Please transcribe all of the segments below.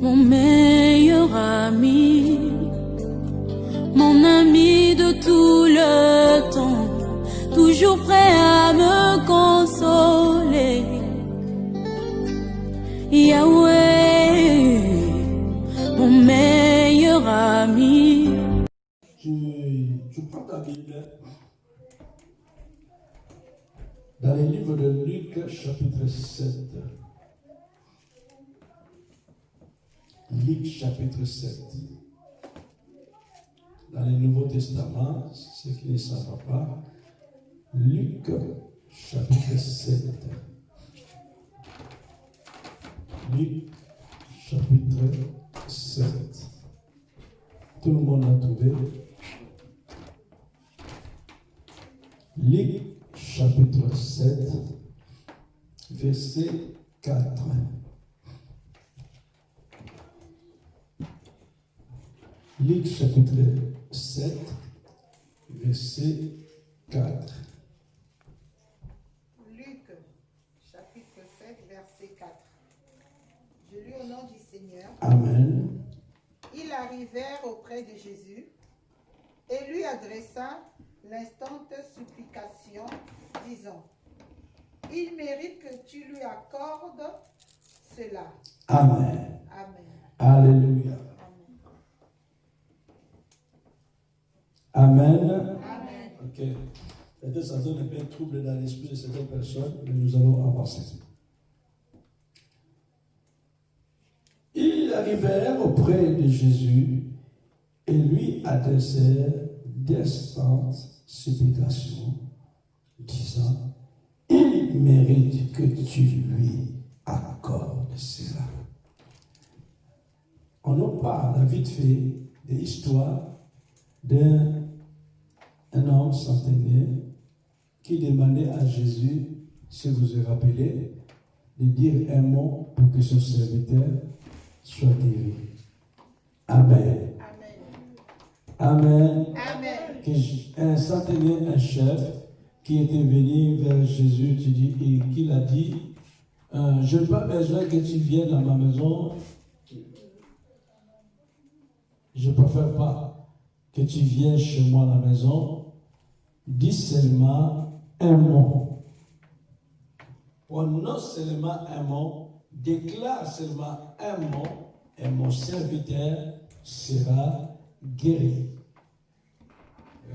mon meilleur ami, mon ami de tout le temps, toujours prêt à me consoler. Yahweh, mon meilleur ami. Tu prends ta Bible dans le livre de Luc, chapitre 7. Luc, chapitre 7. Dans le Nouveau Testament, ceux qui ne savent pas, Luc, chapitre 7. Luc, chapitre 7. Tout le monde a trouvé. Luc, chapitre 7, verset 4. Luc, chapitre 7, verset 4. Luc, chapitre 7, verset 4. Je lis au nom du Seigneur. Amen. Ils arrivèrent auprès de Jésus et lui adressa l'instante supplication, disant: il mérite que tu lui accordes cela. Amen. Amen. Alléluia. Amen. Amen. Ok. Peut-être ça donne un peu de trouble dans l'esprit de certaines personnes, mais nous allons avancer. Ils arrivèrent auprès de Jésus et lui adressèrent d'instantes supplications, disant: il mérite que tu lui accordes cela. On nous parle vite fait de l'histoire d'un homme centenaire qui demandait à Jésus, si vous vous rappelez, de dire un mot pour que son serviteur soit guéri. Amen. Amen. Amen. Un centenaire, un chef, qui était venu vers Jésus et qu'il a dit: je n'ai pas besoin que tu viennes dans ma maison. Je ne préfère pas que tu viennes chez moi à la maison. Dis seulement un mot. Ou non seulement un mot, déclare seulement un mot et mon serviteur sera guéri.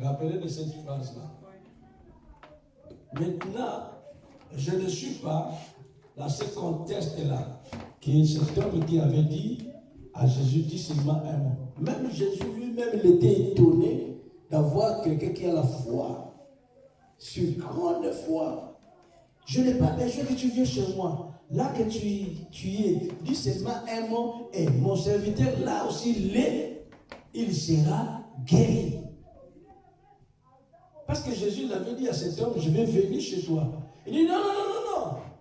Rappelez de cette phrase-là. Maintenant, je ne suis pas dans ce contexte-là, qui est cet homme qui avait dit à Jésus: dis seulement un mot. Même Jésus lui-même, il était étonné d'avoir quelqu'un qui a la foi, sur grande foi. Je n'ai pas besoin que tu viennes chez moi. Là que tu es, dis seulement un mot et mon serviteur, là aussi, il sera guéri. Parce que Jésus l'avait dit à cet homme: je vais venir chez toi. Il dit: non,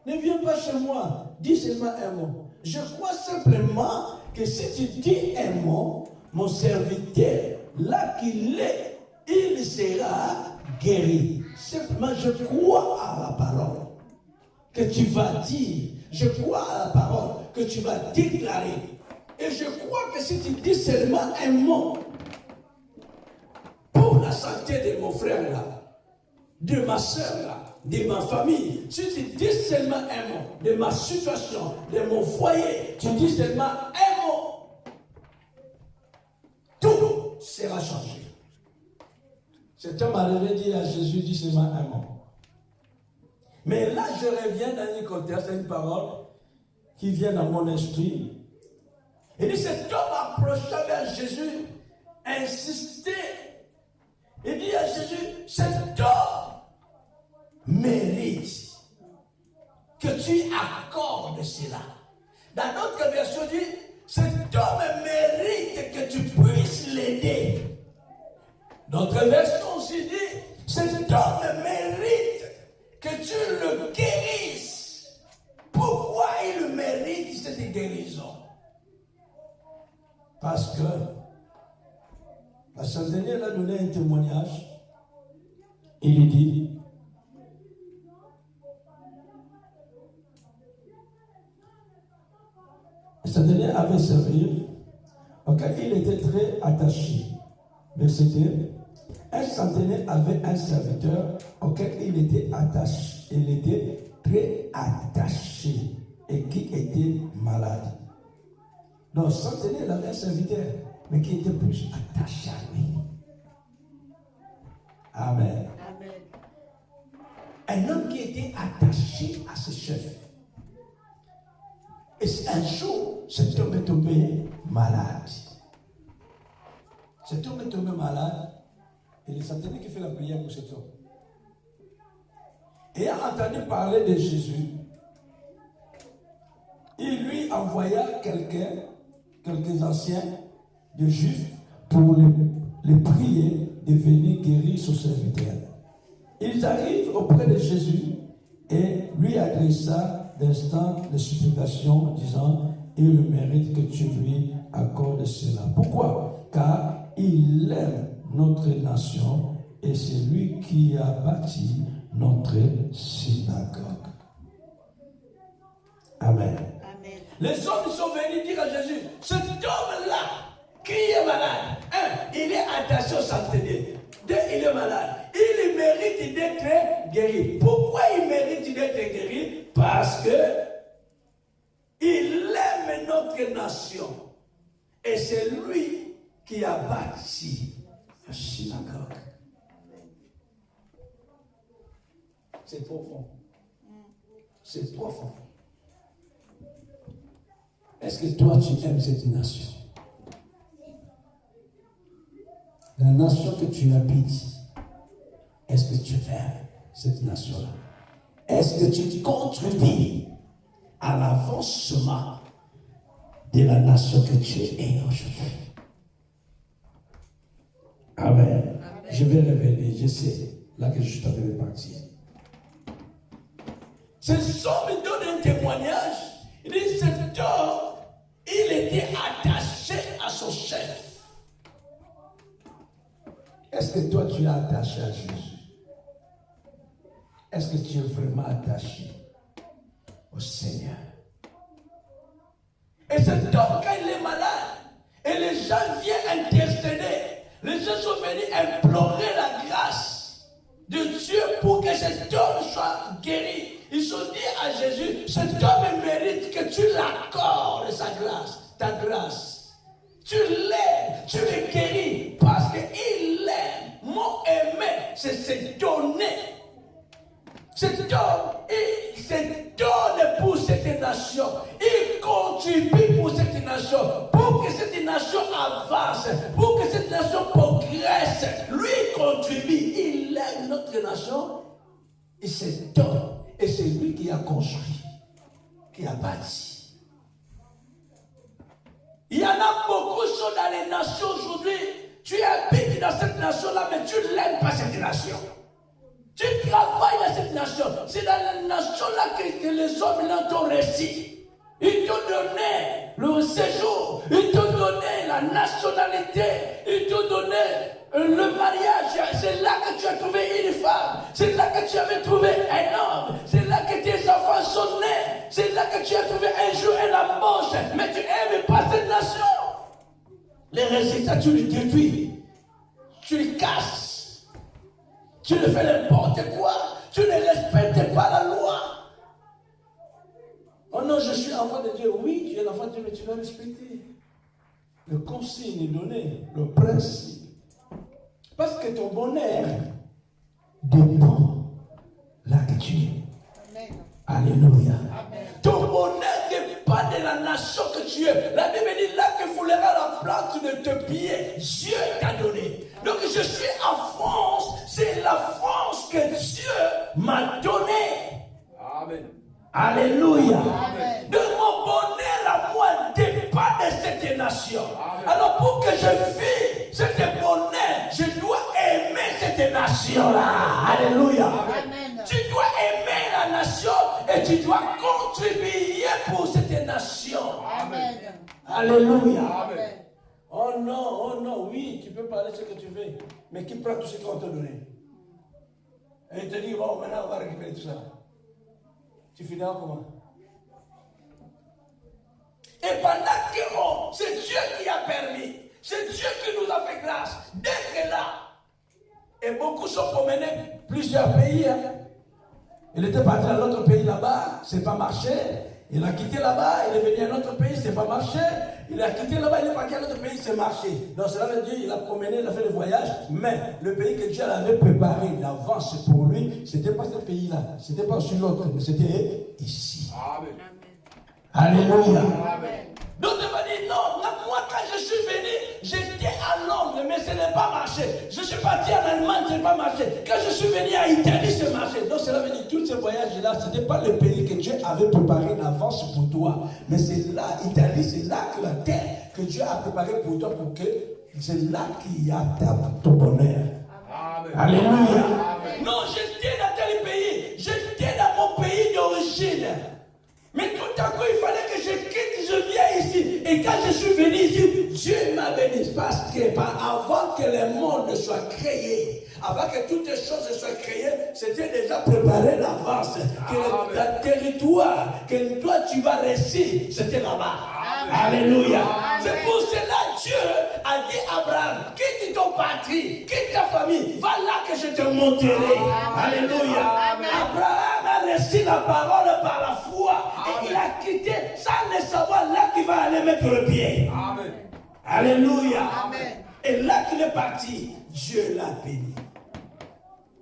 ne viens pas chez moi. Dis seulement un mot. Je crois simplement que si tu dis un mot, mon serviteur, là qu'il est, il sera guéri. Simplement, je crois à la parole que tu vas dire. Je crois à la parole que tu vas déclarer. Et je crois que si tu dis seulement un mot, pour la santé de mon frère là, de ma soeur là, de ma famille, si tu dis seulement un mot, de ma situation, de mon foyer, tu dis seulement un mot, tout sera changé. Cet homme arrivé dit à Jésus: dis seulement un mot. Mais là, je reviens dans un contexte, une parole qui vient dans mon esprit. Il dit: cet homme approcha vers Jésus, insistait. Il dit à Jésus: cet homme mérite que tu accordes cela. Dans notre version dit: cet homme mérite que tu puisses l'aider. Notre version aussi dit: cet homme mérite que tu le guérisses. Pourquoi il mérite cette guérison? Parce que la centenaire a donné un témoignage. Il dit: Un centenier avait servi, auquel il était très attaché. Verset 2. Un centenier avait un serviteur auquel il était attaché. Il était très attaché et qui était malade. Donc, centenier, il avait un serviteur, mais qui était plus attaché à lui. Amen. Amen. Un homme qui était attaché à ses chefs. Et un jour, cet homme est tombé malade. Cet homme est tombé malade. Et le centenier qui fait la prière pour cet homme. Et a entendu parler de Jésus. Il lui envoya quelques anciens de Juifs pour les prier de venir guérir son serviteur. Ils arrivent auprès de Jésus et lui adressa d'instant de supplication, disant: il mérite que tu lui accordes cela. Pourquoi? Car il aime notre nation et c'est lui qui a bâti notre synagogue. Amen. Amen. Les hommes sont venus dire à Jésus: cet homme-là qui est malade, il est attaché au centenier. 2, il est malade. Il mérite d'être guéri. Pourquoi il mérite d'être guéri? Parce que il aime notre nation. Et c'est lui qui a bâti la synagogue. C'est profond. C'est profond. Est-ce que toi tu aimes cette nation? La nation que tu habites, est-ce que tu aimes cette nation-là? Est-ce que tu contribues à l'avancement de la nation que tu es aujourd'hui? Amen. Amen. Je vais revenir, je sais, là que je suis en train de partir. Cet homme donne un témoignage. Il dit: cet homme, il était attaché à son chef. Est-ce que toi tu es attaché à Jésus? Est-ce que tu es vraiment attaché au Seigneur? Et cet homme, quand il est malade, et les gens viennent intercéder, les gens sont venus implorer la grâce de Dieu pour que cet homme soit guéri. Ils ont dit à Jésus: cet homme mérite que tu l'accordes sa grâce, ta grâce. Tu l'aimes, tu le guéris parce qu'il l'aime. Mon aimé, c'est se donner. Cet homme, il se donne pour cette nation. Il contribue pour cette nation. Pour que cette nation avance. Pour que cette nation progresse. Lui contribue. Il aime notre nation. Il se donne. Et c'est lui qui a construit. Qui a bâti. Il y en a beaucoup qui sont dans les nations aujourd'hui. Tu habites dans cette nation-là, mais tu n'aimes pas cette nation. Tu travailles dans cette nation. C'est dans la nation-là que les hommes là t'ont réussi. Ils t'ont donné le séjour. Ils t'ont donné la nationalité. Ils t'ont donné le mariage. C'est là que tu as trouvé une femme. C'est là que tu avais trouvé un homme. C'est là que tes enfants sont nés. C'est là que tu as trouvé un jour un embauche. Mais tu n'aimes pas cette nation. Les résultats, tu les détruis. Tu les casses. Tu ne fais n'importe quoi. Tu ne respectes pas la loi. Oh non, je suis enfant de Dieu. Oui, tu es l'enfant de Dieu, mais tu dois respecter. Le consigne est donné, le principe. Parce que ton bonheur dépend là que tu es. Amen. Alléluia. Amen. Ton bonheur dépend de la nation que tu es. La Bible dit là que foulera la plante de tes pieds. Dieu t'a donné. Donc je suis en France. C'est la France que Dieu m'a donnée. Amen. Alléluia. Amen. Donc mon bonheur à moi dépend de cette nation. Amen. Alors pour que je vive cet bonheur, je dois aimer cette nation-là. Alléluia. Amen. Tu dois aimer la nation et tu dois contribuer pour cette nation. Amen. Alléluia. Amen. Oh non, oui, tu peux parler ce que tu veux, mais qui prend tout ce qu'on te donne? Et il te dit, bon, maintenant on va récupérer tout ça. Tu finiras comment? Et pendant que c'est Dieu qui a permis, c'est Dieu qui nous a fait grâce d'être là. Et beaucoup sont promenés plusieurs pays. Hein. Il était parti dans l'autre pays là-bas, c'est pas marché. Il a quitté là-bas, il est venu à un autre pays, c'est pas marché. Il a quitté là-bas, il est parti à un autre pays, c'est marché. Donc cela veut dire qu'il a promené, il a fait le voyage, mais le pays que Dieu avait préparé d'avance pour lui, c'était pas ce pays-là, c'était pas sur l'autre, mais c'était ici. Amen. Alléluia. Amen. Donc il va dire non, moi quand je suis venu, j'étais à Londres, mais ce n'est pas marché. Je suis parti en Allemagne, ce n'est pas marché. Quand je suis venu à Italie, c'est marché. Donc cela veut dire tous ces voyages-là, ce n'était pas le pays que Dieu avait préparé d'avance pour toi. Mais c'est là, Italie, c'est là que la terre que Dieu a préparée pour toi, pour que c'est là qu'il y a ton bonheur. Amen. Alléluia. Amen. Non, j'étais dans tel pays, j'étais dans mon pays d'origine. Mais tout à coup, il fallait que je quitte, je viens ici. Et quand je suis venu ici, Dieu m'a béni. Parce que avant que le monde soit créé, avant que toutes les choses soient créées, c'était déjà préparé d'avance. Que le territoire que toi tu vas rester, c'était là-bas. Alléluia. C'est pour cela Dieu a dit à Abraham, quitte ton patrie, quitte ta famille, va là que je te montrerai. Alléluia. Abraham a reçu la parole par la foi. Et il a quitté sans le savoir là qu'il va aller mettre le pied. Amen. Alléluia. Amen. Et là qu'il est parti, Dieu l'a béni.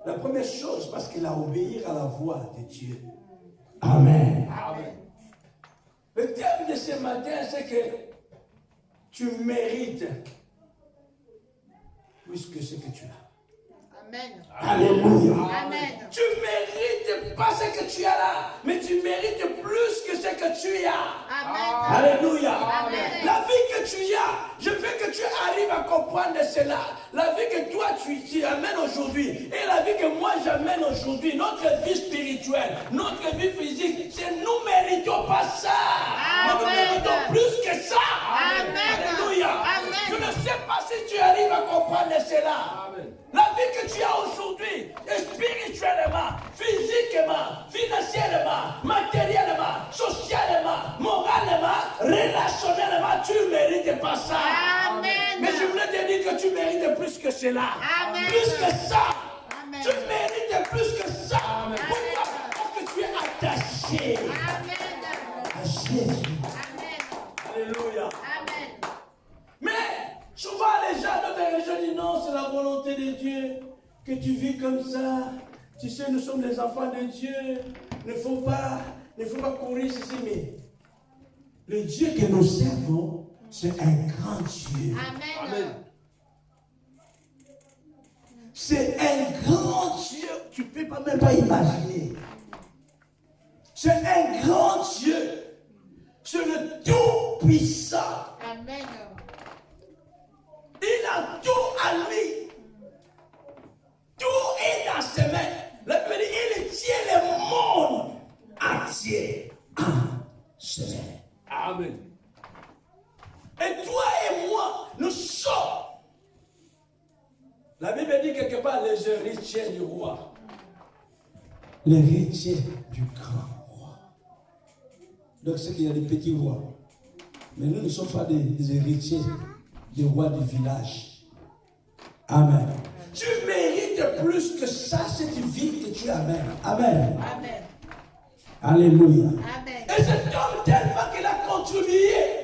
La première chose, parce qu'il a obéi à la voix de Dieu. Amen. Amen. Le thème de ce matin, c'est que tu mérites plus que ce que tu as. Amen. Alléluia. Amen. Tu mérites pas ce que tu as là, mais tu mérites plus que ce que tu as. Amen. Alléluia. Amen. La vie que tu as, je veux que tu arrives à comprendre cela. La vie que toi tu amènes aujourd'hui et la vie que moi j'amène aujourd'hui, notre vie spirituelle, notre vie physique, c'est nous ne méritons pas ça. Amen. Nous méritons plus que ça. Amen. Alléluia. Amen. Je ne sais pas si tu arrives à comprendre cela. Amen. La vie que tu as aujourd'hui, spirituellement, physiquement, financièrement, matériellement, socialement, moralement, relationnellement, tu ne mérites pas ça. Amen. Mais je voulais te dire que tu mérites plus que cela. Amen. Plus que ça. Amen. Tu mérites plus que ça. Amen. Pourquoi? Parce que tu es attaché Amen. à Jésus. Amen. Alléluia. Amen. Mais souvent les gens de ta région disent non, c'est la volonté de Dieu que tu vis comme ça. Tu sais, nous sommes les enfants de Dieu. Il ne faut pas courir ceci. Mais le Dieu que nous servons, c'est un grand Dieu. Amen. C'est un grand Dieu. Tu ne peux même pas imaginer. C'est un grand Dieu. C'est le Tout-Puissant. Amen. Il a tout à lui. Tout est dans ses mains. La Bible dit, il tient le monde entier en ses mains. Amen. Et toi et moi, nous sommes. La Bible dit quelque part les héritiers du roi. Les héritiers du grand roi. Donc c'est qu'il y a des petits rois. Mais nous ne sommes pas des héritiers des rois du village. Amen. Tu mérites plus que ça, cette vie que tu amènes. Amen. Amen. Alléluia. Amen. Et cet homme, tellement qu'il a contribué.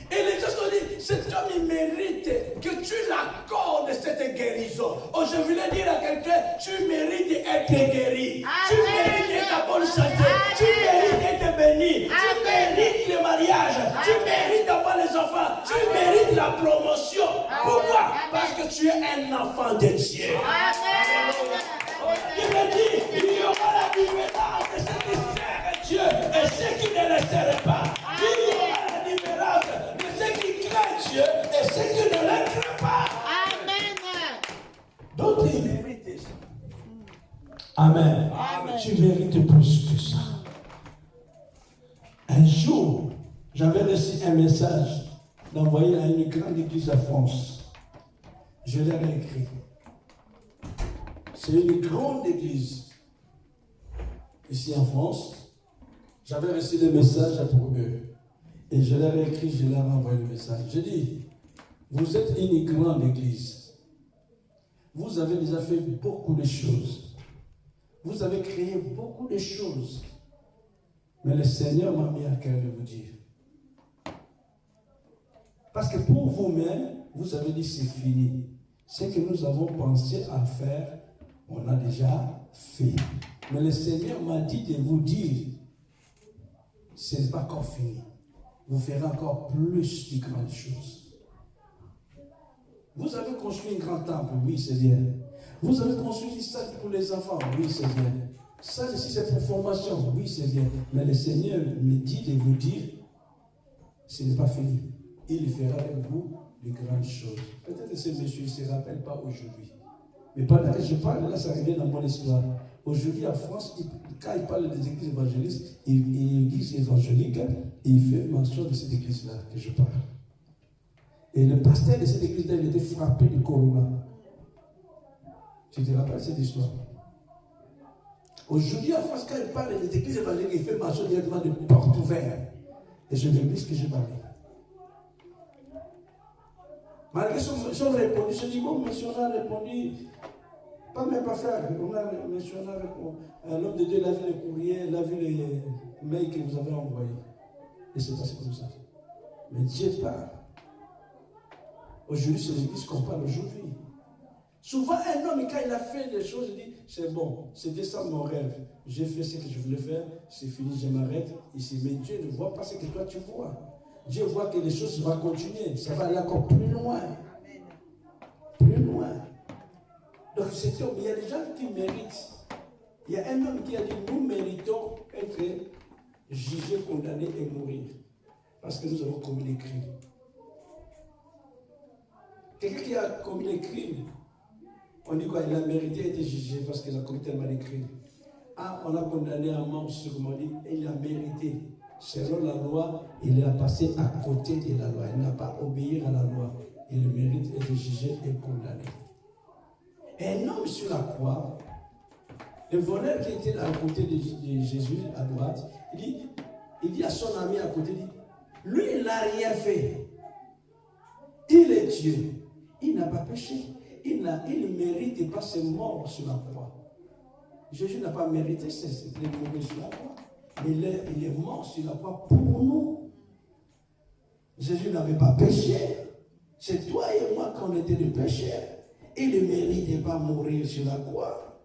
Et les gens se sont dit, cet homme, il mérite que tu l'accordes cette guérison. Oh, je voulais dire à quelqu'un, tu mérites d'être guéri. Tu mérites d'être en bonne santé. Tu mérites d'être béni. Tu mérites le mariage. Tu mérites d'avoir les enfants. Tu mérites la promotion. Pourquoi? Parce que tu es un enfant de Dieu. Il me dit, il y aura la différence de ceux qui servent Dieu et ceux qui ne le servent pas. Il y aura la différence de ceux qui craignent Dieu et ceux qui ne le craignent pas. Amen. D'autres, ils méritent ça. Amen. Amen. Tu mérites plus que ça. Un jour, j'avais reçu un message d'envoyer à une grande église à France. Je l'ai réécrit. C'est une grande église ici en France. J'avais reçu des messages pour eux. Et je leur ai écrit, je leur ai envoyé le message. Je dis, vous êtes une grande église. Vous avez déjà fait beaucoup de choses. Vous avez créé beaucoup de choses. Mais le Seigneur m'a mis à cœur de vous dire. Parce que pour vous-même, vous avez dit c'est fini. Ce que nous avons pensé à faire, on a déjà fait. Mais le Seigneur m'a dit de vous dire, ce n'est pas encore fini. Vous ferez encore plus de grandes choses. Vous avez construit un grand temple, oui, c'est bien. Vous avez construit une salle pour les enfants, oui, c'est bien. Ça ici, c'est pour formation, oui, c'est bien. Mais le Seigneur me dit de vous dire, ce n'est pas fini. Il fera avec vous de grandes choses. Peut-être que ce monsieur ne se rappelle pas aujourd'hui. Mais pendant que je parle, là, ça revient dans mon histoire. Aujourd'hui, en France, quand il parle des églises évangélistes, églises évangéliques, il fait mention de cette église-là que je parle. Et le pasteur de cette église-là, il était frappé du corona. Tu te rappelles cette histoire? Aujourd'hui, en France, quand il parle des églises évangéliques, il fait mention directement de portes ouvertes. Et je l'église que j'ai parlé. Malgré son répondu, je dis, bon, monsieur, on a répondu, pas même pas faire. On a mentionné avec l'homme de Dieu, il a vu les courriers, il a vu les mails que vous avez envoyés. Et c'est passé comme ça. Mais Dieu parle. Aujourd'hui, c'est l'église qu'on parle aujourd'hui. Souvent, un homme, quand il a fait des choses, il dit, c'est bon, c'était ça mon rêve. J'ai fait ce que je voulais faire, c'est fini, je m'arrête ici. Mais Dieu ne voit pas ce que toi tu vois. Dieu voit que les choses vont continuer, ça va aller encore plus loin. Plus loin. Donc, c'est homme, il y a des gens qui méritent. Il y a un homme qui a dit, nous méritons être jugés, condamnés et mourir. Parce que nous avons commis des crimes. Quelqu'un qui a commis des crimes, on dit quoi? Il a mérité d'être jugé parce qu'il a commis tellement de crimes. Ah, on l'a condamné à mort, comme on dit, et il a mérité. Selon la loi, il a passé à côté de la loi. Il n'a pas obéi à la loi. Il mérite d'être jugé et condamné. Et un homme sur la croix, le voleur qui était à côté de Jésus, à droite, il dit à son ami à côté, il dit, lui, il n'a rien fait. Il est Dieu. Il n'a pas péché. Il ne mérite pas ses morts sur la croix. Jésus n'a pas mérité ses mourir sur la croix. Mais il est mort sur la croix pour nous. Jésus n'avait pas péché. C'est toi et moi qu'on était des pécheurs. Il ne méritait pas mourir sur la croix.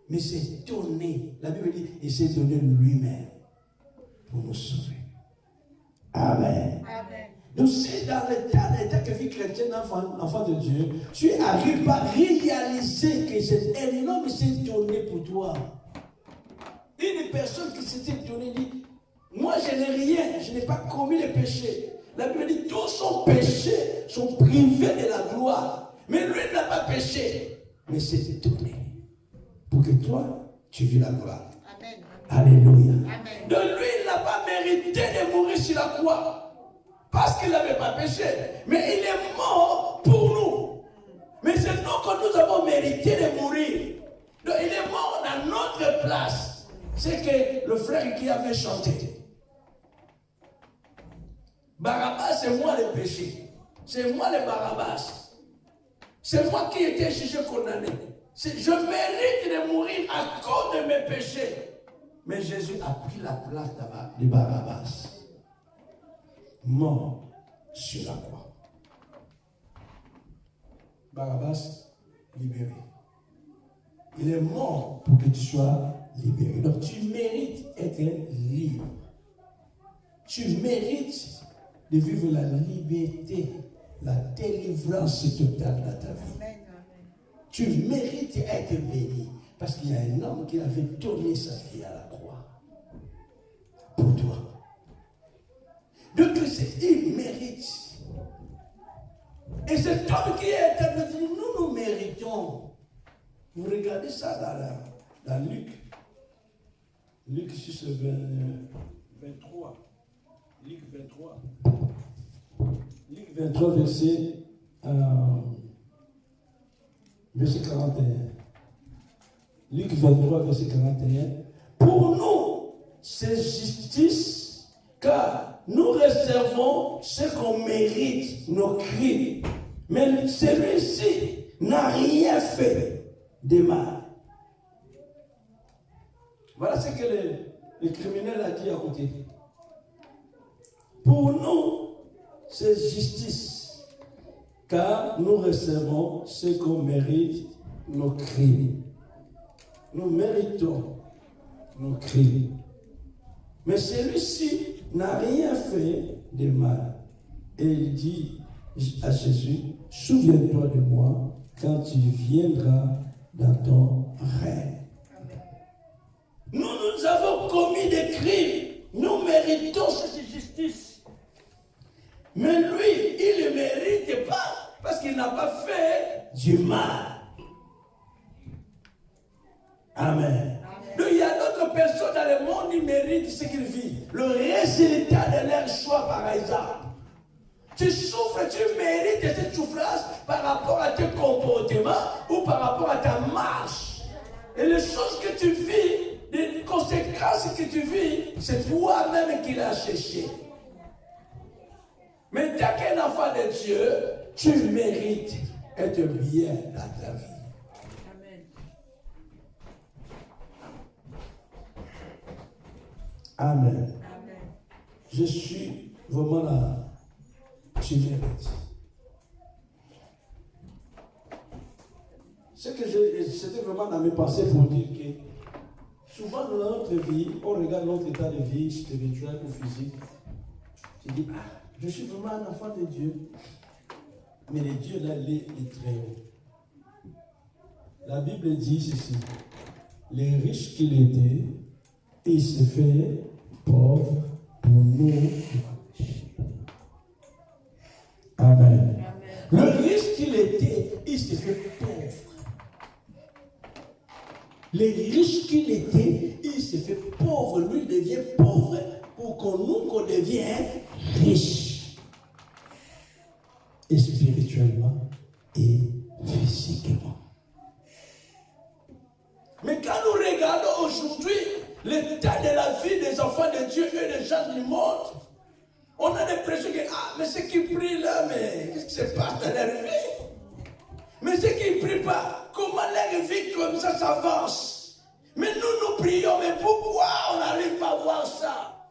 Mais c'est donné. La Bible dit, il s'est donné lui-même pour nous sauver. Amen. Amen. Donc c'est dans l'état que vit chrétien, enfant de Dieu, tu n'arrives pas à réaliser que cet énorme s'est donné pour toi. Une personne qui s'était donnée dit, moi je n'ai rien, je n'ai pas commis les péchés. La Bible dit, tous son péchés sont privés de la gloire. Mais lui n'a pas péché, mais c'est donné pour que toi, tu vis la gloire. Amen. Alléluia. Amen. Donc lui, il n'a pas mérité de mourir sur la croix. Parce qu'il n'avait pas péché. Mais il est mort pour nous. Mais c'est nous que nous avons mérité de mourir. Donc il est mort dans notre place. C'est que le frère qui avait chanté. Barabbas, c'est moi le péché. C'est moi le Barabbas. C'est moi qui étais jugé condamné. Je mérite de mourir à cause de mes péchés. Mais Jésus a pris la place de Barabbas. Mort sur la croix. Barabbas, libéré. Il est mort pour que tu sois libéré. Donc tu mérites être libre. Tu mérites de vivre la liberté, la délivrance totale dans ta vie. Amen. Tu mérites être béni. Parce qu'il y a un homme qui avait donné sa vie à la croix. Pour toi. Donc il mérite. Et cet homme qui est interprété, nous méritons. Vous regardez ça dans Luc. Luc 6, 23. Luc 23. Luc 23, verset 41. Luc 23, verset 41. Pour nous, c'est justice car nous réservons ce qu'on mérite, nos crimes. Mais celui-ci n'a rien fait de mal. Voilà ce que le criminel a dit à côté. Pour nous, c'est justice, car nous recevons ce qu'on mérite, nos crimes. Nous méritons nos crimes. Mais celui-ci n'a rien fait de mal. Et il dit à Jésus, souviens-toi de moi quand tu viendras dans ton règne. Nous avons commis des crimes. Nous méritons cette justice. Mais lui, il ne mérite pas parce qu'il n'a pas fait du mal. Amen. Donc, il y a d'autres personnes dans le monde qui méritent ce qu'ils vivent. Le résultat de leur choix, par exemple. Tu souffres, tu mérites cette souffrance par rapport à tes comportements ou par rapport à ta marche. Et les choses que tu vis, les conséquences que tu vis, c'est toi-même qui l'as cherché. Mais tant qu'un enfant de Dieu, tu mérites être bien dans ta vie. Amen. Amen. Je suis vraiment là. Tu mérites. C'était vraiment dans mes pensées pour dire que souvent dans notre vie, on regarde notre état de vie spirituel ou physique. Tu dis, je suis vraiment un enfant de Dieu. Mais le Dieu là, il est très haut. La Bible dit ceci. Les riches qu'il était, il se fait pauvre pour nous. Amen. Amen. Le riche qu'il était, il se fait pauvre. Le riche qu'il était, il se fait pauvre. Lui devient pauvre pour qu'on devienne riche. Et spirituellement et physiquement. Mais quand nous regardons aujourd'hui l'état de la vie des enfants de Dieu et des gens du monde, on a l'impression que, mais ceux qui prient là, mais qu'est-ce qui se passe dans leur vie? Mais ceux qui ne prient pas, comment leur vie comme ça s'avance? Mais nous prions, mais pourquoi on n'arrive pas à voir ça?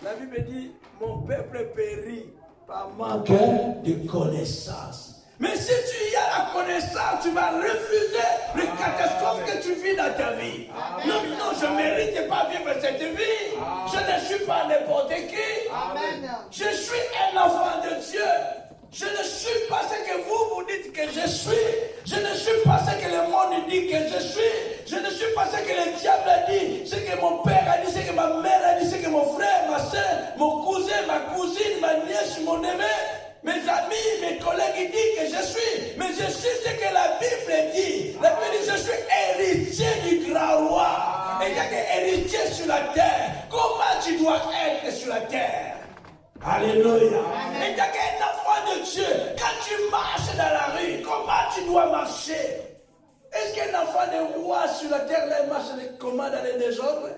La Bible dit, mon peuple périt par manque de connaissance. Mais si tu y as la connaissance, tu vas refuser les catastrophes que tu vis dans ta vie. Non, je ne mérite pas vivre cette vie. Je ne suis pas n'importe qui. Amen. Je suis un enfant de Dieu. Je ne suis pas ce que vous dites que je suis. Je ne suis pas ce que le monde dit que je suis. Je ne suis pas ce que le diable a dit. Ce que mon père a dit, ce que ma mère a dit, ce que mon frère, ma soeur, mon cousin, ma cousine, ma nièce, mon neveu, mes amis, mes collègues disent que je suis. Mais je suis ce que la Bible dit. La Bible dit que je suis héritier du grand roi. Et il y a des héritiers sur la terre. Comment tu dois être sur la terre? Alléluia. Et il y a qu'un enfant de Dieu. Quand tu marches dans la rue, comment tu dois marcher? Est-ce qu'un enfant de roi sur la terre là, marche comment dans les désordres?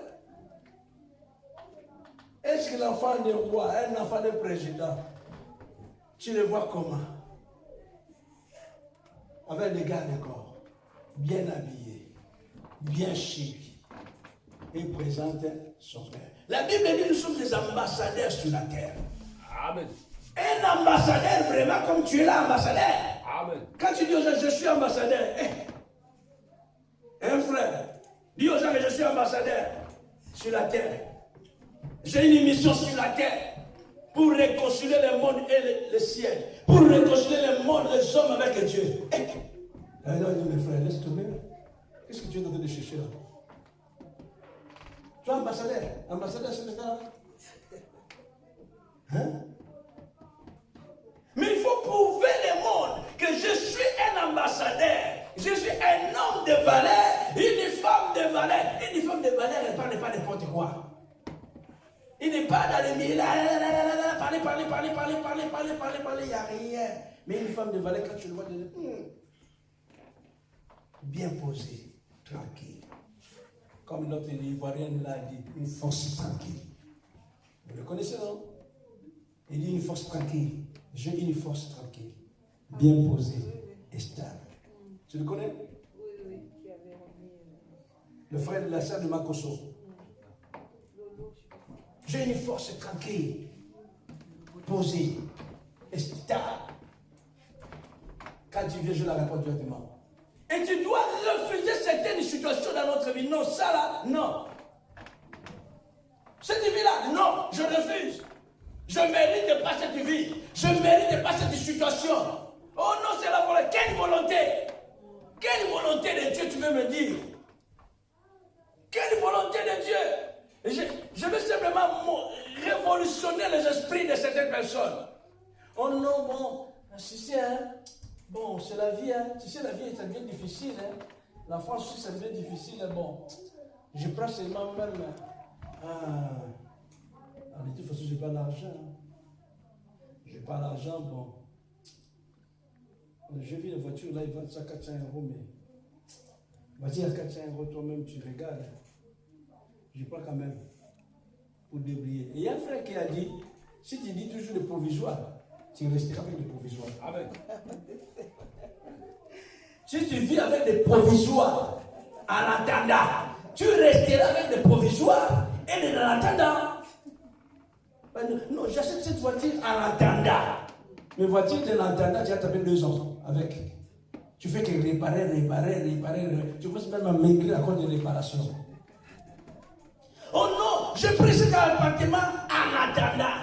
Est-ce que l'enfant de roi, un enfant de président, tu le vois comment? Avec des gardes de corps, bien habillés, bien chic, et présente son père. La Bible dit que nous sommes des ambassadeurs sur la terre. Amen. Un ambassadeur, vraiment, comme tu es là, ambassadeur. Amen. Quand tu dis aux gens, je suis ambassadeur, un frère, dis aux gens que je suis ambassadeur sur la terre. J'ai une mission sur la terre pour réconcilier le monde et le ciel, pour réconcilier le monde, les hommes avec Dieu. Alors, mes frères, laisse tomber. Qu'est-ce que tu es en train de chercher là? Tu es ambassadeur. Ambassadeur, c'est ça? Hein? Mais il faut prouver le monde que je suis un ambassadeur. Je suis un homme de valeur, une femme de valeur. Une femme de valeur, elle ne parle pas n'importe quoi. Il n'est pas dans les milieux, parler, il n'y a rien. Mais une femme de valeur, quand tu le vois, bien posée, tranquille. Comme notre Ivoirienne l'a dit, une force tranquille. Vous le connaissez, non? Il dit une force tranquille. J'ai une force tranquille, bien posée et stable. Tu le connais? Oui, qui avait remis. Le frère de la sœur de Makoso. J'ai une force tranquille, posée et stable. Quand tu viens, je la réponds directement. Et tu dois refuser certaines situations dans notre vie. Non, ça là, non. Cette vie-là, non, je refuse. Je ne mérite pas cette vie. Je ne mérite pas cette situation. Oh non, c'est la volonté. Quelle volonté? Quelle volonté de Dieu tu veux me dire? Quelle volonté de Dieu? Je veux simplement révolutionner les esprits de certaines personnes. Oh non, bon, tu sais, hein, bon, c'est la vie, hein. Tu sais, la vie, ça devient difficile, hein. La France aussi, ça devient difficile, hein. Bon, je prends seulement même. De toute façon, je n'ai pas l'argent. Je n'ai pas l'argent, bon. J'ai vu une voiture, là, ils vendent ça à 400 €, mais. Vas-y, à 400 € toi-même, tu regardes. Je prends quand même. Pour débrouiller. Et il y a un frère qui a dit, si tu dis toujours le provisoire, tu resteras avec le provisoire. Amen. Si tu vis avec des provisoires, en attendant, tu resteras avec des provisoires et en attendant. Non, j'achète cette voiture en attendant. Mes voitures de l'entendant, tu as tapé 2 ans avec. Tu fais que réparer. Tu peux même maigrir à cause de réparation. Oh non, j'ai pris cet appartement en attendant.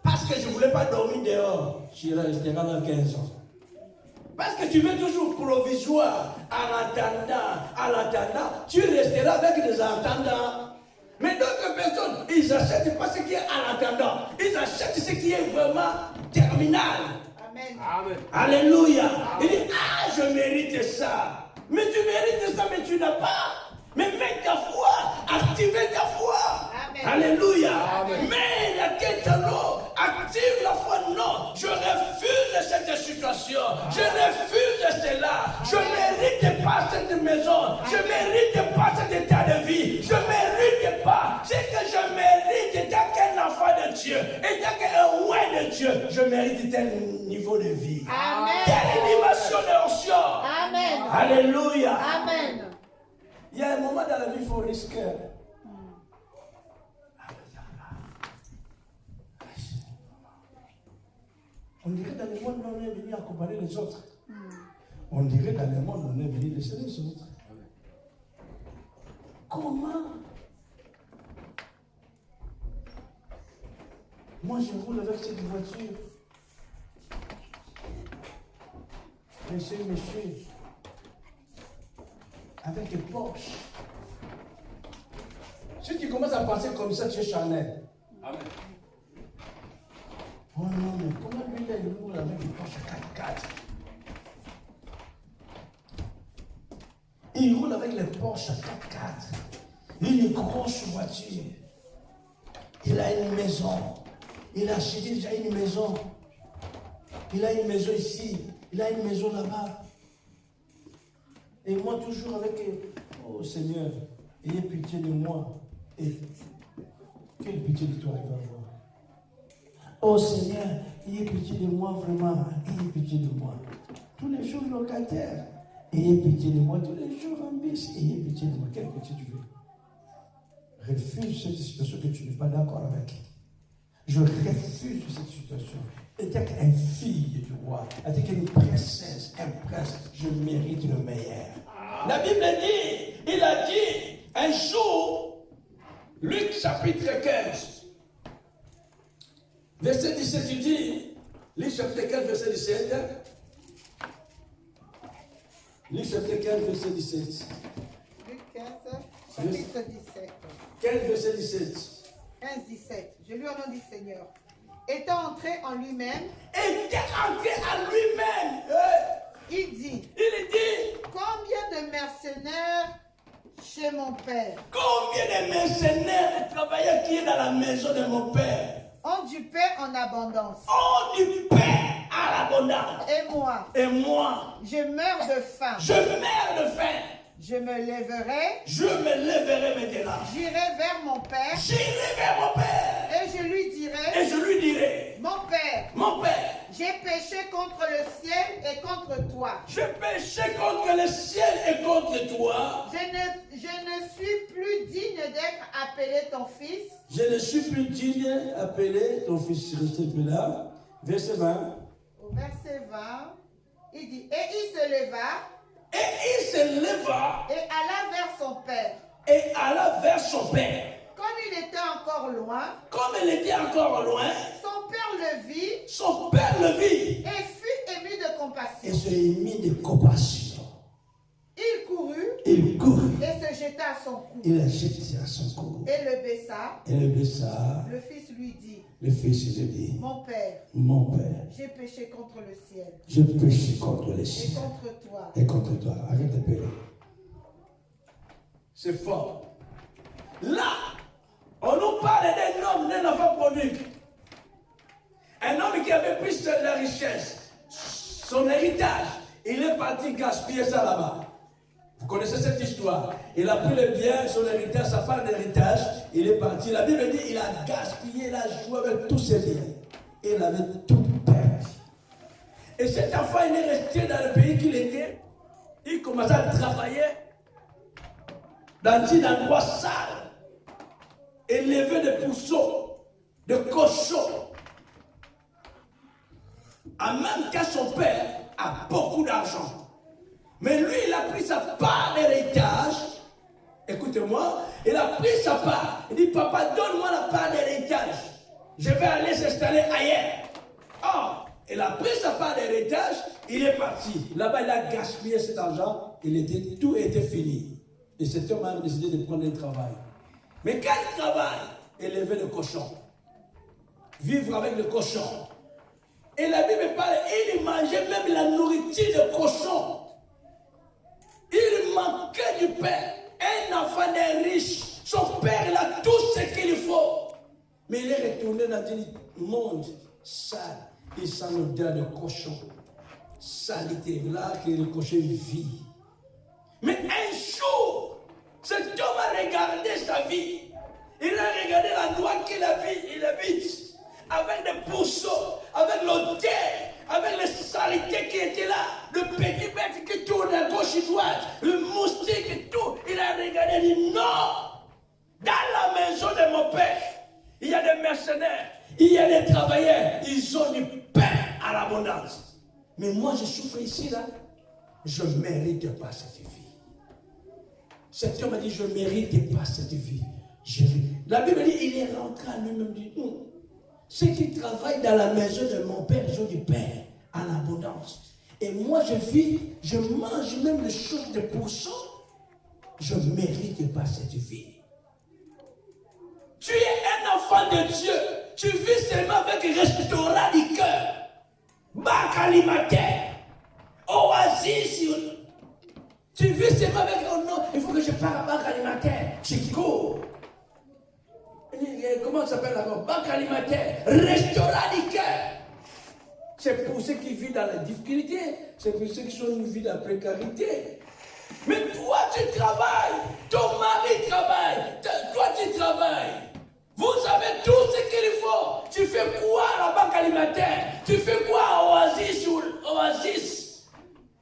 Parce que je ne voulais pas dormir dehors. Je suis resté pendant 15 ans. Parce que tu veux toujours provisoire en attendant, tu resteras avec des entendants. Mais d'autres personnes, ils achètent pas ce qui est en attendant. Ils achètent ce qui est vraiment terminal. Amen. Amen. Alléluia. Amen. Il dit, je mérite ça. Mais tu mérites ça, mais tu n'as pas. Mais mets ta foi, active ta foi. Amen. Alléluia. Amen. Mais la tête en eau, active la foi. Non, je refuse cette situation. Je refuse cela. Je ne mérite pas cette maison. Je ne mérite pas cet état de vie. Je ne mérite pas. Ce que je mérite, tant qu'un enfant de Dieu et tant qu'un roi de Dieu, je mérite tel niveau de vie. Amen. Telle dimension de l'onction. Amen. Alléluia. Amen. Il y a un moment dans la vie, il faut risquer. On dirait dans le monde, on est venu accompagner les autres. On dirait dans le monde, on est venu laisser les autres. Comment? Moi, je roule avec cette voiture. Monsieur, avec des Porsche. Si tu commences à penser comme ça, tu es Chanel. Amen. Oh non, mais comment lui, il roule avec des Porsche 4x4? Il roule avec les Porsche 4x4. Une grosse voiture. Il a une maison. Il a acheté déjà une maison. Il a une maison ici. Il a une maison là-bas. Et moi, toujours avec, oh Seigneur, ayez pitié de moi. Et quelle pitié de toi il va avoir? Oh Seigneur, ayez pitié de moi vraiment. Ayez pitié de moi. Tous les jours locataires, ayez pitié de moi. Tous les jours en bis, ayez pitié de moi. Quelle pitié tu veux? Refuse cette situation que tu n'es pas d'accord avec. Je refuse cette situation. Et tant qu'une fille du roi, tant qu'une princesse, un prince, je mérite le meilleur. La Bible dit, il a dit, un jour, Luc chapitre 15, verset 17, il dit, Luc chapitre 15, verset 17, Luc chapitre 15, verset 17. Luc 15, chapitre 17. 15, verset 17. 15, 17. Je lui au nom du Seigneur. Étant entré en lui-même, il dit, combien de mercenaires chez mon père combien de mercenaires et travailleurs qui est dans la maison de mon père ont du pain en abondance. ont du pain à l'abondance. Et moi, Et moi, je meurs de faim. je meurs de faim. Je me lèverai. Je me lèverai maintenant. J'irai vers mon père. J'irai vers mon père. Et je lui dirai. Et je lui dirai. Mon père. Mon père. J'ai péché contre le ciel et contre toi. J'ai péché contre le ciel et contre toi. Je ne suis plus digne d'être appelé ton fils. Je ne suis plus digne d'appeler ton fils. Restez plus là. Verset 20. Au verset 20, il dit, et il se leva. Et il se leva. Et alla vers son père. Et alla vers son père. Comme il était encore loin. Comme il était encore loin. Son père le vit. Son père le vit. Et fut ému de compassion. Et se émit de compassion. Il courut. Il courut. Et se jeta à son cou. Il a jeté à son cou. Et le baissa. Et le baissa. Le fils lui dit. Le fils lui dit. Mon père. Mon père. J'ai péché contre le ciel. J'ai péché contre le Et ciel. contre toi. Et contre toi. Arrête de pécher. C'est fort. Là, on nous parle d'un homme, d'un enfant prodigue. Un homme qui avait pris la richesse, son héritage. Il est parti gaspiller ça là-bas. Vous connaissez cette histoire. Il a pris le bien, son héritage, sa part d'héritage. Il est parti. La Bible dit il a gaspillé, il a joué avec tous ses biens. Et il avait tout perdu. Et cet enfant, il est resté dans le pays qu'il était. Il commençait à travailler dans un endroit sale. Élever des poussons, des cochons. En même temps, son père a beaucoup d'argent. Mais lui, il a pris sa part d'héritage. Écoutez-moi, il a pris sa part. Il dit, papa, donne-moi la part d'héritage. Je vais aller s'installer ailleurs. Or, il a pris sa part d'héritage, il est parti. Là-bas, il a gaspillé cet argent. Tout était fini. Et cet homme a décidé de prendre un travail. Mais quel travail? Élever le cochon. Vivre avec le cochon. Et la Bible parle, il mangeait même la nourriture de cochon. Il manquait du pain. Un enfant d'un riche. Son père, il a tout ce qu'il faut. Mais il est retourné dans un monde sale. Il sent l'odeur de cochon. Salité. Là que le cochon vit. Mais un jour, cet homme a regardé sa vie. Il a regardé l'endroit qu'il habite. Avec des pourceaux, avec l'odeur, avec les saletés qui étaient là, le petit bête qui tourne à gauche et droite, le moustique et tout. Il a regardé et dit non, dans la maison de mon père, il y a des mercenaires, il y a des travailleurs, ils ont du pain à l'abondance. Mais moi je souffre ici là, je ne mérite pas cette vie. Cet homme a dit je ne mérite pas cette vie. La Bible dit il est rentré à lui-même dit non. Ceux qui travaillent dans la maison de mon père, ils ont du pain en abondance. Et moi, je vis, je mange même les choses de pourcents. Je ne mérite pas cette vie. Tu es un enfant de Dieu. Tu vis seulement avec le restaurant du cœur. Bac alimentaire. Oasis. Tu vis seulement avec un nom. Il faut que je parle à bac alimentaire. Chico. Comment ça s'appelle là-bas? Banque alimentaire, restaurant du cœur. C'est pour ceux qui vivent dans la difficulté, c'est pour ceux qui sont une vie dans la précarité. Mais toi tu travailles, ton mari travaille, toi tu travailles. Vous avez tout ce qu'il faut. Tu fais quoi à la banque alimentaire? Tu fais quoi à Oasis ou Oasis?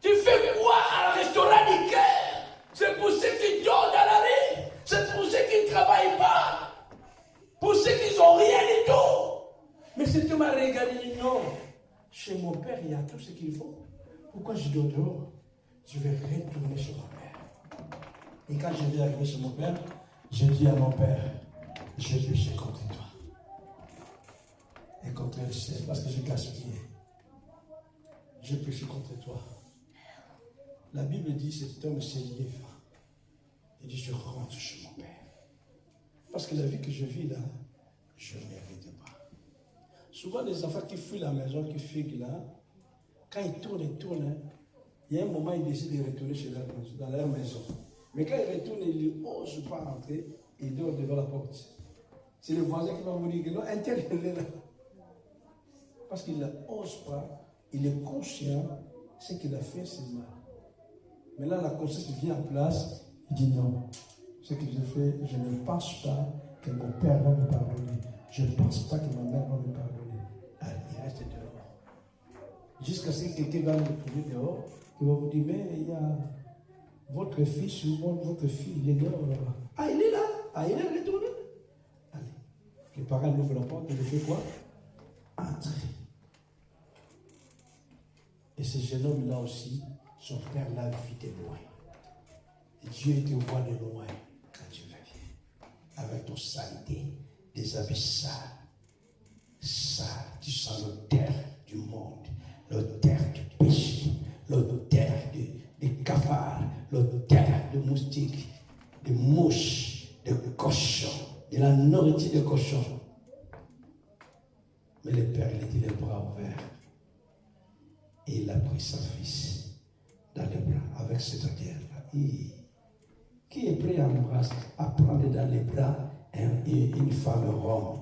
Tu fais quoi à la restaurant du cœur? C'est pour ceux qui dorment dans la rue. C'est pour ceux qui ne travaillent pas. Pour ceux qui n'ont rien du tout. Mais cet homme a regardé et dit non. Chez mon père, il y a tout ce qu'il faut. Pourquoi je dois dehors? Je vais retourner chez mon père. Et quand je vais arriver chez mon père, je dis à mon père, j'ai péché contre toi. Et contre le ciel, parce que j'ai gaspillé. J'ai péché contre toi. La Bible dit, cet homme se lève. Il dit, je rentre chez mon père. Parce que la vie que je vis là, je ne mérite pas. Souvent, les enfants qui fuient la maison, qui fuient là, quand ils tournent, il y a un moment, ils décident de retourner dans leur maison. Mais quand ils retournent, ils n'osent pas rentrer, ils dorment devant la porte. C'est le voisin qui va vous dire que non, un tel est là. Parce qu'il n'ose pas, il est conscient, ce qu'il a fait, c'est mal. Mais là, la conscience vient en place. Il dit non. Ce que je fais, je ne pense pas que mon père va me pardonner. Je ne pense pas que ma mère va me pardonner. Allez, il reste dehors. Jusqu'à ce que quelqu'un va me trouver dehors, il va vous dire, mais il y a votre fils ou votre fille, il est dehors là-bas. Ah, il est là. Ah, il est retourné. Allez. Les parents ouvrent la porte, il fait quoi? Entrer. Et ce jeune homme-là aussi, son père l'a vu de loin. Et Dieu te voit de loin quand tu viens. Avec ton saleté, des habits sales. Sale, tu sens l'odeur du monde, l'odeur du péché, l'odeur des cafards, l'odeur de moustiques, de mouches, de cochons, de la nourriture de cochons. Mais le père, il était les bras ouverts. Et il a pris son fils dans les bras avec cette odeur-là. Qui est prêt à prendre dans les bras une femme rome?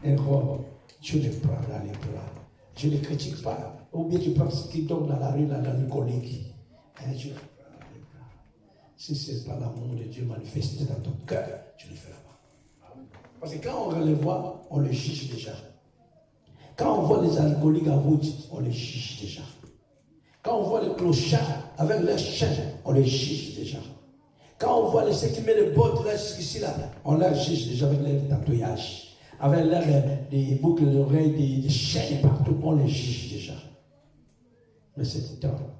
Un rome, tu le prends dans les bras. Je ne critique pas. Ou bien tu prends ce qui dort dans la rue, dans l'alcoolique. Tu le prends dans les bras. Si ce n'est pas l'amour de Dieu manifesté dans ton cœur, tu ne le feras pas. Parce que quand on les voit, on les juge déjà. Quand on voit les alcooliques en route, on les juge déjà. Quand on voit les clochards avec leurs chiens, on les juge déjà. Quand on voit ceux qui mettent les bottes là jusqu'ici là, on les juge déjà avec leurs tatouages. Avec des boucles d'oreilles, des chaînes partout, on les juge déjà. Mais cet homme,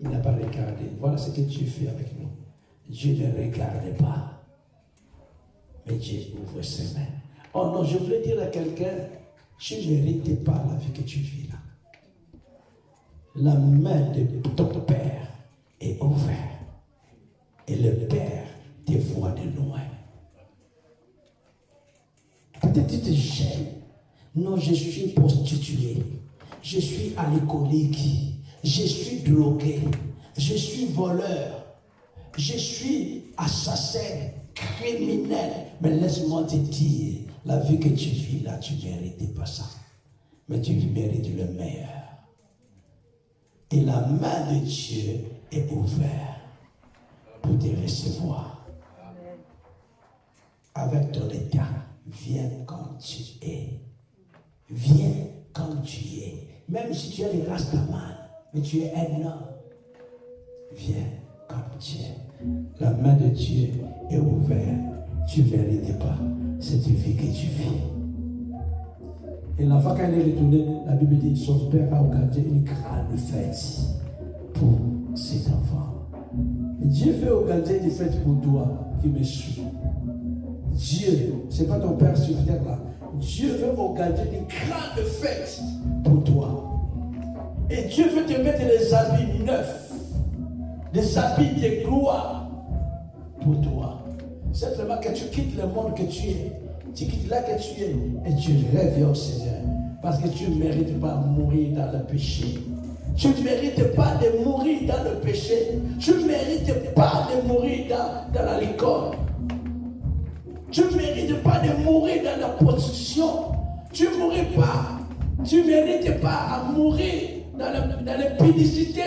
il n'a pas regardé. Voilà ce que Dieu fait avec nous. Dieu ne regarde pas. Mais Dieu ouvre ses mains. Oh non, je voulais dire à quelqu'un, tu ne mérites pas la vie que tu vis là. La main de ton Père est ouverte. Et le Père te voit de loin. Peut-être tu te gênes. Non, je suis prostituée. Je suis alcoolique. Je suis drogué. Je suis voleur. Je suis assassin, criminel. Mais laisse-moi te dire, la vie que tu vis là, tu ne mérites pas ça. Mais tu mérites le meilleur. Et la main de Dieu est ouverte pour te recevoir. Avec ton état, viens comme tu es. Viens comme tu es. Même si tu es le Rastaman, mais tu es un homme. Viens comme tu es. La main de Dieu est ouverte. Tu ne mérites pas cette vie que tu vis. Et l'enfant, quand il est retourné, la Bible dit son père a organisé une grande fête pour cet enfant. Et Dieu veut organiser une fête pour toi qui me suit. Dieu, ce n'est pas ton père sur terre là. Dieu veut organiser une grande fête pour toi. Et Dieu veut te mettre des habits neufs, des habits de gloire pour toi. Simplement que tu quittes le monde que tu es. Tu quittes là que tu es et tu reviens au Seigneur. Parce que tu ne mérites pas de mourir dans le péché. Tu ne mérites pas de mourir dans le péché. Tu ne mérites pas de mourir dans la licorne. Tu ne mérites pas de mourir dans la prostitution. Tu ne mérites pas à mourir dans la publicité,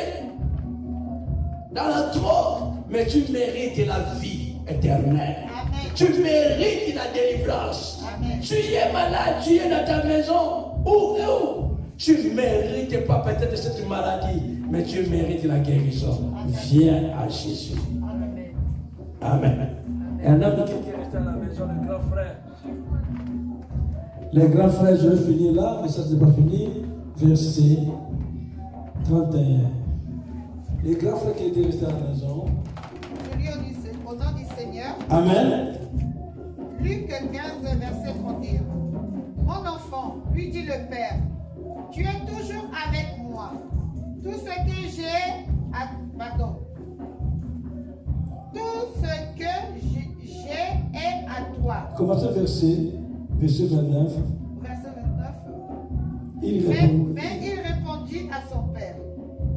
dans la drogue. Mais tu mérites la vie éternelle. Amen. Tu mérites la délivrance. Amen. Tu es malade, tu es dans ta maison. Où? Tu ne mérites pas peut-être cette maladie, mais tu mérites la guérison. Amen. Viens à Jésus. Amen. Amen. Et un homme qui est resté à la maison, le grand frère. Le grand frère, je vais finir là, mais ça n'est pas fini. Verset 31. Le grand frère qui était resté à la maison. Je lis au nom du Seigneur. Amen. Luc 15, verset 31. Mon enfant, lui dit le Père, tu es toujours avec moi. Tout ce que j'ai est à toi. Commencez verset 29. Verset 29. Mais il répondit à son père,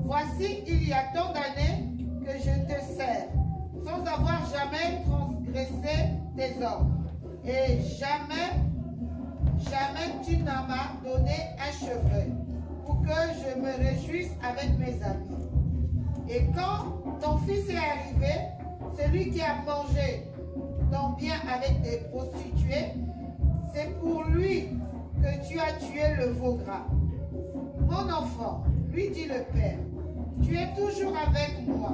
voici, il y a tant d'années que je te sers, sans avoir jamais transgressé tes ordres. Et jamais tu n'as donné un chevreuil pour que je me réjouisse avec mes amis. Et quand ton fils est arrivé, celui qui a mangé ton bien avec des prostituées, c'est pour lui que tu as tué le veau gras. Mon enfant, lui dit le père, tu es toujours avec moi.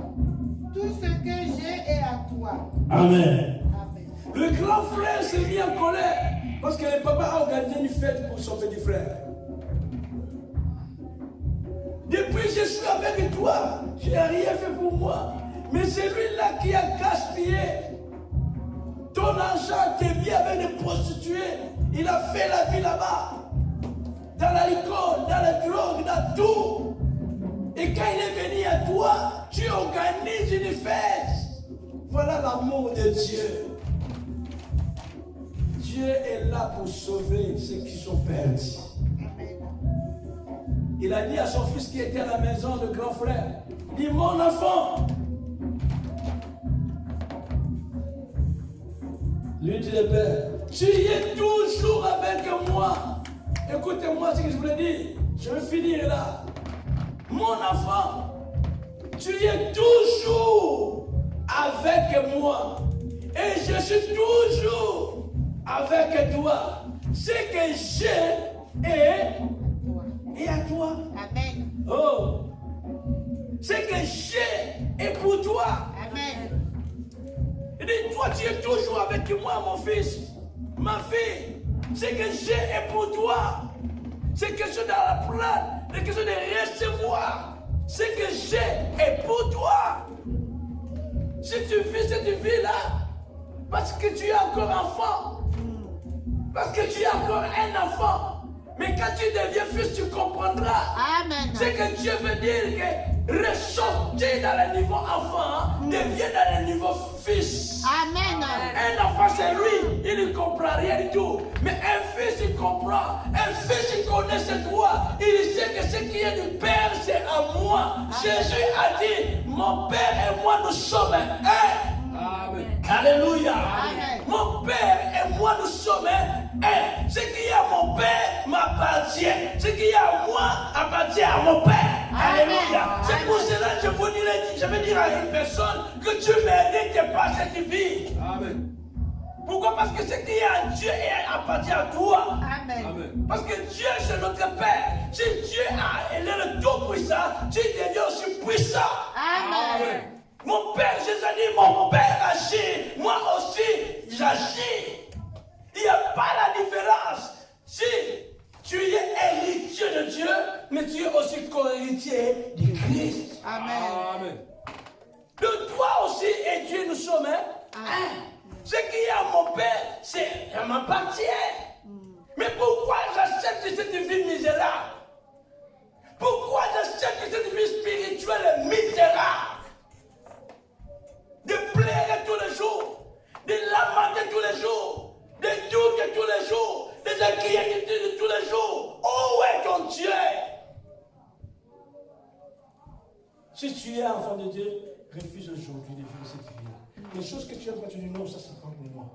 Tout ce que j'ai est à toi. Amen. Amen. Le grand frère s'est mis en colère parce que le papa a organisé une fête pour son petit frère. Depuis je suis avec toi, tu n'as rien fait pour moi. Mais c'est lui-là qui a gaspillé ton argent, tes biens avec des prostituées. Il a fait la vie là-bas. Dans l'alcool, dans la drogue, dans tout. Et quand il est venu à toi, tu organises une fête. Voilà l'amour de Dieu. Dieu est là pour sauver ceux qui sont perdus. Il a dit à son fils qui était à la maison, le grand frère, il dit, mon enfant, lui dit le père, tu es toujours avec moi. Écoutez-moi ce que je voulais dire. Je vais finir là. Mon enfant, tu es toujours avec moi. Et je suis toujours avec toi. Ce que j'ai est à toi. Amen. Oh. Ce que j'ai est pour toi. Amen. Il dit, toi tu es toujours avec moi, mon fils, ma fille. Ce que j'ai est pour toi. C'est quelque chose dans la prendre, c'est quelque chose de recevoir. Ce que j'ai est pour toi. Si tu vis cette vie-là, parce que tu es encore enfant, parce que tu es encore un enfant, mais quand tu deviens fils, tu comprendras. Amen. C'est que Dieu veut dire que ressortir dans le niveau enfant, devient dans le niveau fils. Amen. Un enfant, c'est lui, il ne comprend rien du tout. Mais un fils, il comprend. Un fils, il connaît ses droits. Il sait que ce qui est du Père, c'est à moi. Jésus a dit, mon Père et moi, nous sommes un. Amen. Alléluia. Amen. Mon Père et moi, nous sommes un. Ce qui est à mon Père m'appartient. Ce qui est à moi appartient à mon Père. Alléluia. C'est pour cela que je veux dire à une personne que tu mérites pas cette vie. Amen. Pourquoi? Parce que ce qui est à Dieu appartient à toi. Amen. Amen. Parce que Dieu, c'est notre Père. Si Dieu il est le Tout-Puissant, tu deviens aussi puissant. Amen. Mon Père, Jésus a dit, mon Père agit. Moi aussi, j'agis. Il n'y a pas la différence. Si tu es héritier de Dieu, mais tu es aussi co-héritier du Christ. Amen. Amen. De toi aussi et Dieu, nous sommes un. Ce qui est à mon Père, ça m'appartient. Mais pourquoi j'accepte cette vie misérable? Pourquoi j'accepte cette vie spirituelle misérable? De pleurer tous les jours, de lamenter tous les jours, de douter tous les jours, de s'inquiéter tous les jours. Où est ton Dieu? Si tu es enfant de Dieu, refuse aujourd'hui de vivre cette vie-là. Les choses que tu aimes, quand tu dis non, ça c'est pas pour moi.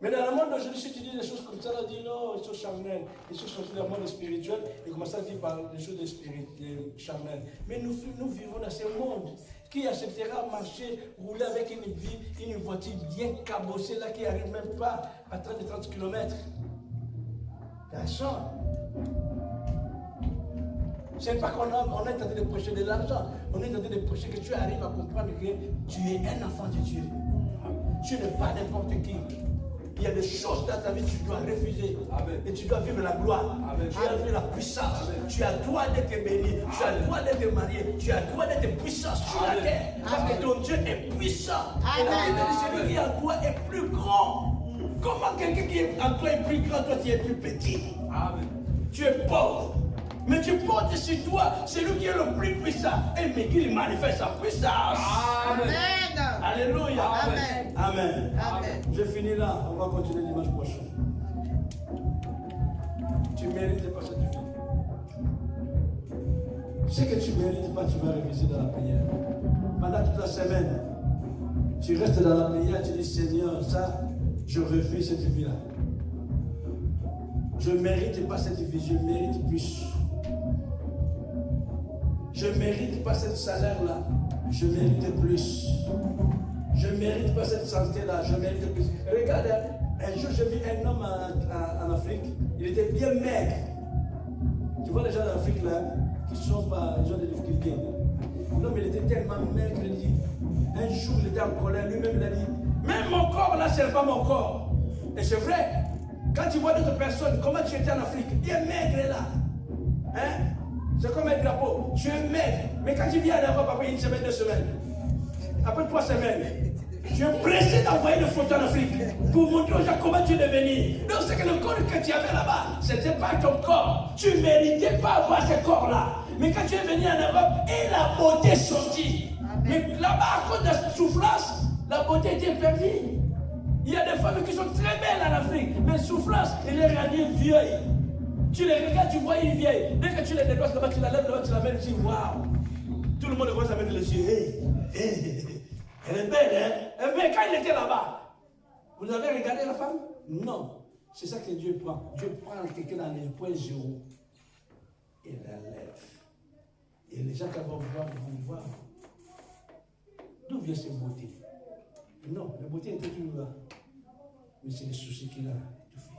Mais dans le monde d'aujourd'hui, si tu dis des choses comme ça, là, dis non, les choses charnelles, les choses sont dans le monde spirituel, et commence à dire par des choses charnelles. Mais nous vivons dans ce monde. Qui acceptera marcher, rouler avec une voiture bien cabossée, là, qui n'arrive même pas à 30 km? Personne. Ce n'est pas qu'on est en train de prêcher de l'argent. On est en train de prêcher que tu arrives à comprendre que tu es un enfant de Dieu. Tu n'es pas n'importe qui. Il y a des choses dans ta vie que tu dois refuser. Amen. Et tu dois vivre la gloire. Amen. Tu dois vivre la puissance. Amen. Tu as le droit d'être béni. Tu as le droit d'être marié. Tu as le droit d'être puissant sur la Amen. terre. Parce que ton Dieu est puissant. Et la Amen. Bible dit celui qui est en toi est plus grand. Comment quelqu'un qui est en toi est plus grand, toi tu es plus petit? Amen. Tu es pauvre. Mais tu portes sur toi celui qui est le plus puissant. Et mais qu'il manifeste sa puissance. Amen. Amen. Alléluia. Amen. Amen. Amen. Je finis là. On va continuer dimanche prochain. Tu mérites pas cette vie. Ce que tu mérites pas, tu vas réviser dans la prière. Pendant toute la semaine, tu restes dans la prière, tu dis Seigneur, ça, je refuse cette vie-là. Je ne mérite pas cette vie, je mérite plus. Je ne mérite pas ce salaire-là. Je mérite plus. Je ne mérite pas cette santé-là. Je mérite plus. Regarde, un jour, j'ai vu un homme en Afrique. Il était bien maigre. Tu vois les gens d'Afrique là, qui sont pas les gens de difficulté. L'homme, il était tellement maigre, il dit. Un jour, il était en colère. Lui-même, il a dit, même mon corps là, ce n'est pas mon corps. Et c'est vrai. Quand tu vois d'autres personnes, comment tu étais en Afrique, il est maigre là. Hein? C'est comme un drapeau. Tu es maigre. Mais quand tu viens en Europe, après une semaine, 2 semaines, après 3 semaines, tu es pressé d'envoyer des photos en Afrique pour montrer aux gens comment tu es devenu. Donc c'est que le corps que tu avais là-bas, ce n'était pas ton corps. Tu ne méritais pas avoir ce corps-là. Mais quand tu es venu en Europe, et la beauté sortit. Mais là-bas, à cause de la souffrance, la beauté était perdue. Il y a des femmes qui sont très belles en Afrique, mais souffrance, ils les rendent vieilles. Tu les regardes, tu vois une vieille. Dès que tu les déplaces là-bas, tu la lèves là-bas, tu la mets, tu dis waouh. Tout le monde commence à mettre les yeux. Elle est belle, hein? Mais quand il était là-bas, vous avez regardé la femme? Non. C'est ça que Dieu prend. Dieu prend quelqu'un dans les points zéro et la lève. Et les gens qui vont voir. D'où vient cette beauté? Non, la beauté était toujours là. Mais c'est les soucis qu'il a étouffés.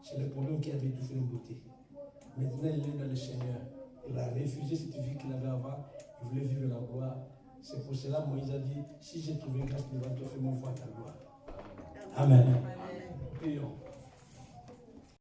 C'est le problème qui avait étouffé la beauté. Maintenant, il est dans le Seigneur. Il a refusé cette vie qu'il avait avant. Il voulait vivre la gloire. C'est pour cela que Moïse a dit, si j'ai trouvé grâce devant toi, fais-moi voir ta gloire. Amen. Prions.